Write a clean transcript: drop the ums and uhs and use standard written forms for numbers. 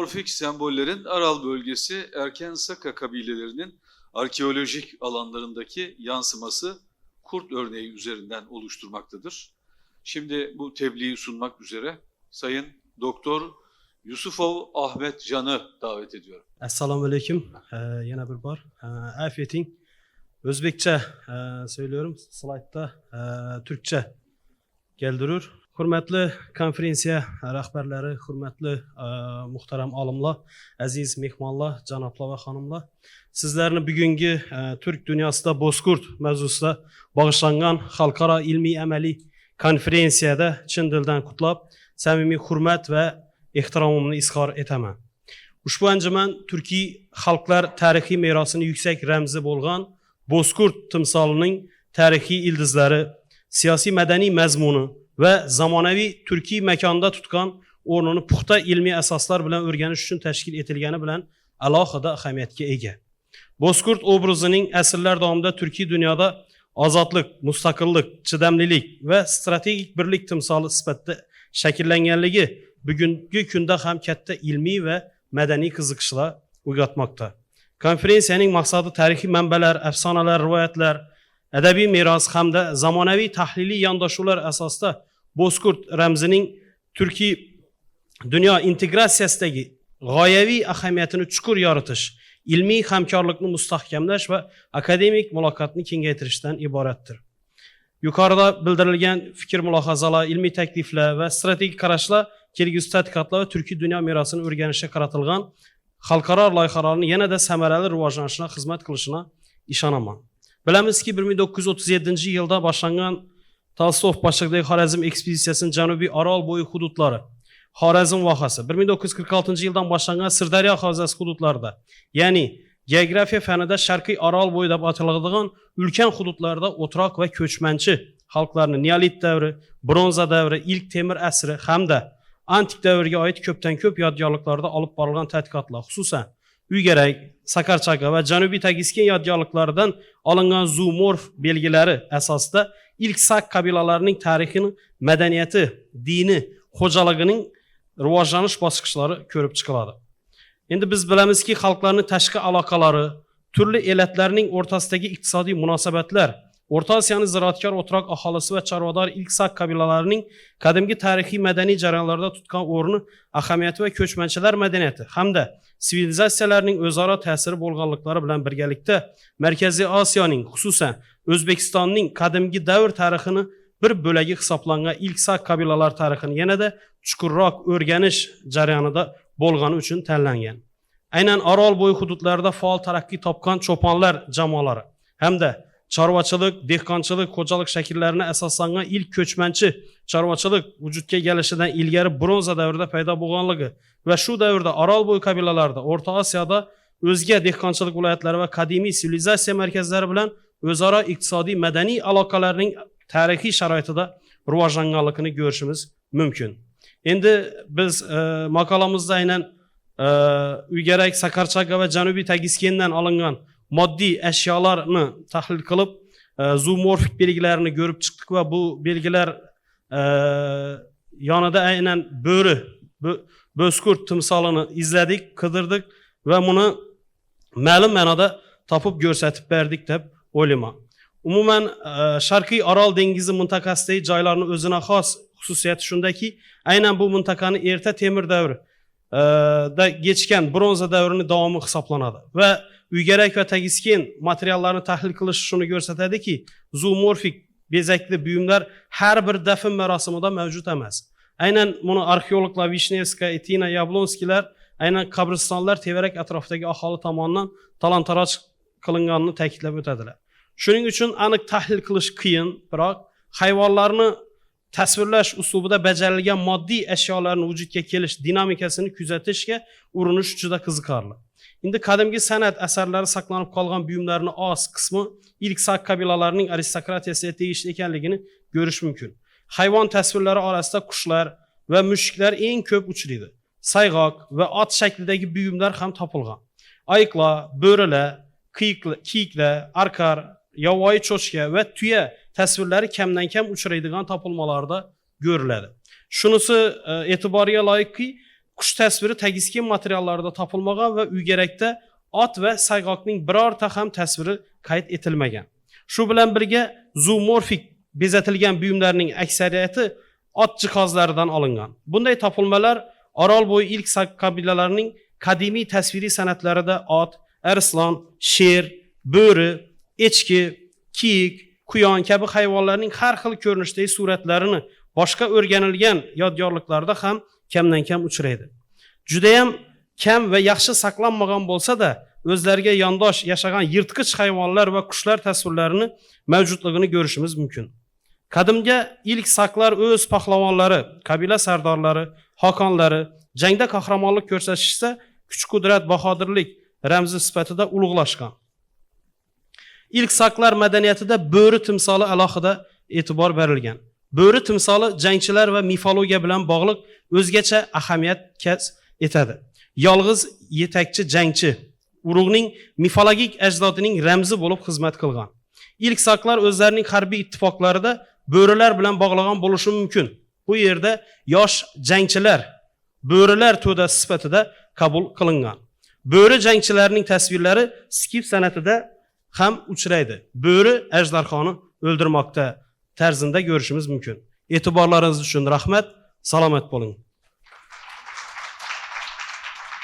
Zoomorfik sembollerin Aral bölgesi Erken Saka kabilelerinin arkeolojik alanlarındaki yansıması kurt örneği üzerinden oluşturmaktadır. Şimdi bu tebliği sunmak üzere Sayın Doktor Yusufov Ahmet Can'ı davet ediyorum. Assalamu alaikum. Yana bir bar. Afiyeting. Özbekçe söylüyorum. Slaytta Türkçe geldirir. Hürmetli konferensiya rahbarları, hürmetli muhtaram alimlar, aziz mehmonlar, janoblar va xonimlar. Sizlarni bugungi Türk dünyasida Bozkurt mavzusida bag'ishlangan xalqaro ilmiy amaliy konferensiyada chin dildan qutlab, samimiy hurmat va ehtiromimni izhor etaman. Ushbu anjuman turkiy xalqlar tarixiy merosini yuksak ramzi bo'lgan Bozkurt timsolining tarixiy ildizlari, siyosiy madaniy mazmuni ve zamonaviy turkiy makonda tutgan o'rnini puxta ilmiy asoslar bilan o'rganish uchun tashkil etilgani bilan alohida ahamiyatga ega. Bozkurt obrazining asrlar davomida turkiy dunyoda ozodlik, mustaqillik, chidamlilik va strategik birlik timsoli sifatida shakllanganligi bugungi kunda ham katta ilmiy va madaniy qiziqishlar uyg'otmoqda. Konferensiyaning maqsadi tarixiy manbalar, afsonalar, rivoyatlar, adabiy meros hamda zamonaviy tahliliy yondashuvlar asosida Bozkurt ramzining turkiy dunyo integratsiyasidagi g'oyaviy ahamiyatini chuqur yoritish, ilmiy hamkorlikni mustahkamlash va akademik muloqotni kengaytirishdan iboratdir. Yuqorida bildirilgan fikr mulohazalar, ilmiy takliflar va strategik qarashlar kelgusi tadqiqotlar va turkiy dunyo merosini o'rganishga qaratilgan xalqaro loyihalarni yanada samarali rivojlanishına xizmat qilishini ishonaman. Bilamizki 1937-yilda boshlangan Tolstoy boshchiligidagi Xorazm ekspeditsiyasining janubiy Aral bo'yi hududlari, Xorazm vohasi 1946-yildan boshlangan Sirdaryo havzasi hududlarida, ya'ni geografiya fanida Sharqiy Aral bo'yi deb ataladigan ulkan hududlarda o'troq va ko'chmanchi xalqlarni Neolit davri, Bronza davri, ilk temir asri hamda antik davrga oid ko'pdan ko'p yodgorliklarda olib borilgan tadqiqotlar, xususan Uygarak, Sakarchaka va Janubiy Tagisken yodgorliklaridan olingan zoomorf belgilari asosida ilk sak qabilalarining tarixini, madaniyati, dini, xo'jaligining rivojlanish bosqichlari ko'rib chiqiladi. Endi biz bilamizki, xalqlarning tashqi aloqalari, turli elatlarning o'rtasidagi iqtisodiy munosabatlar, O'rta Osiyoning ziraatkor o'troq aholisi va chorvador ilk sak qabilalarining qadimgi tarixiy madaniy jarayonlarda tutgan o'rni, ahamiyati va ko'chmanchilar madaniyati hamda sivilizatsiyalarning o'zaro ta'siri bo'lganliklari bilan birgalikda Markaziy Osiyoning, xususan O'zbekistonning qadimgi davr tarixini bir bo'lagi hisoblangan ilk sak qabilalar tarixini yanada chuqurroq o'rganish jarayonida bo'lgani uchun tanlangan. Aynan Orol bo'yi hududlarida faol taraqqiy topgan cho'ponlar jamoalari hamda chorvachilik, dehqonchilik, xo'jalik shakllarini asoslangan ilk ko'chmanchi chorvachilik vujudga kelishidan ilgari bronza davrida paydo bo'lganligi va shu davrda Orol bo'yi qabilalarida O'rta Osiyoda o'zga dehqonchilik viloyatlari va qadimiy sivilizatsiya markazlari bilan o'zaro iqtisodiy madaniy aloqalarning tarixiy sharoitida rivojlanganligini ko'rishimiz mumkin. Endi biz maqolamizda aynan Uygarak, Sakarchaka va Janubiy Tagiskendan olingan moddiy eşyalarını tahlil qilib, zoomorfik belgilerini görüp çıktık ve bu belgiler yanında aynen Bozkurt timsolini izledik, kıdırdık ve bunu ma'lum ma'noda tapıp görsatib berdik deb o'ylayman. Umuman Sharqiy Aral dengizi mintaqasidagi joylarning o'zina xos xususiyati shundaki, aynan bu mintaqani erta temir davri da geçken bronza davrini davomi hisoblanadi ve Uygarak ve Tagisken materiallarını tahlil qilish shuni ko'rsatadiki, zoomorfik bezakli buyumlar har bir dafn marosimida mavjud emas. Aynan buni arxeologlar Vishnevskaya, Tina, Yablonskilar aynan qabristonlar tevarak atrofidagi aholi tomonidan talon-taroj qilinganini ta'kidlab o'tadilar. Shuning uchun aniq tahlil qilish qiyin, biroq hayvonlarni tasvirlash uslubida bajarilgan moddiy eşyalarning vujudga kelish dinamikasini kuzatishga urinish juda qiziqarli. Endi qadimgi san'at asarlari saqlanib qolgan buyumlarning oz qismi ilk sak qabilalarining aristokratiyasiga tegishli ekanligini ko'rish mumkin. Hayvon tasvirlari orasida qushlar va mushuklar eng ko'p uchraydi. Sayg'oq va ot shaklidagi buyumlar ham topilgan. Ayiqlar, bo'rilar, kiyiklar, arkar, yovvoyi cho'chqa va tuya tasvirlari kamdan kam uchraydigan topilmalarda ko'riladi. Shunisi e'tiborga loyiqki, qush tasviri tegishli materiallarda topilmagan va uygerekda ot va sayg'oqning birorta ham tasviri qayd etilmagan. Shu bilan birga zoomorfik bezatilgan buyumlarning aksariyati ot jihozlaridan olingan. Bunday topilmalar Orol bo'yi ilk sak qabilalarining qadimiy tasviriy san'atlarida ot, arslon, sher, bo'ri, echki, kiyik, quyon kabi hayvonlarning har xil ko'rinishdagi suratlarini boshqa o'rganilgan yodgorliklarda ham kamdan kam uchraydi. Judayam kam va yaxshi saqlanmagan bo'lsa-da, o'zlariga yondosh yashagan yirtqich hayvonlar va qushlar tasvirlarini mavjudligini ko'rishimiz mumkin. Qadimga ilk saqlar o'z pahlavonlari, qabila sardorlari, xokonlari jangda qahramonlik ko'rsatishsa, kuch-qudrat, bahodirlik ramzi sifatida ulug'lashgan. İlk saqlar madaniyatida bo'ri timsoli alohida e'tibor berilgan. Bo'ri timsoli jangchilar va mifologiya bilan bog'liq o'zgacha ahamiyat kasb etadi. Yolg'iz yetakchi jangchi, urug'ning mifologik ajdodining ramzi bo'lib xizmat qilgan. İlk saqlar o'zlarining harbiy ittifoqlarida bo'rilar bilan bog'lagan bo'lishi mumkin. Bu yerda yosh jangchilar bo'rilar to'dasi sifatida qabul qilingan. Bo'ri jangchilarining tasvirlari skif san'atida ham uchraydi. Bo'ri ajdarxoni o'ldirmoqda tarzında görüşümüz mümkün. E'tiborlaringiz uchun rahmat. Salomat bo'ling.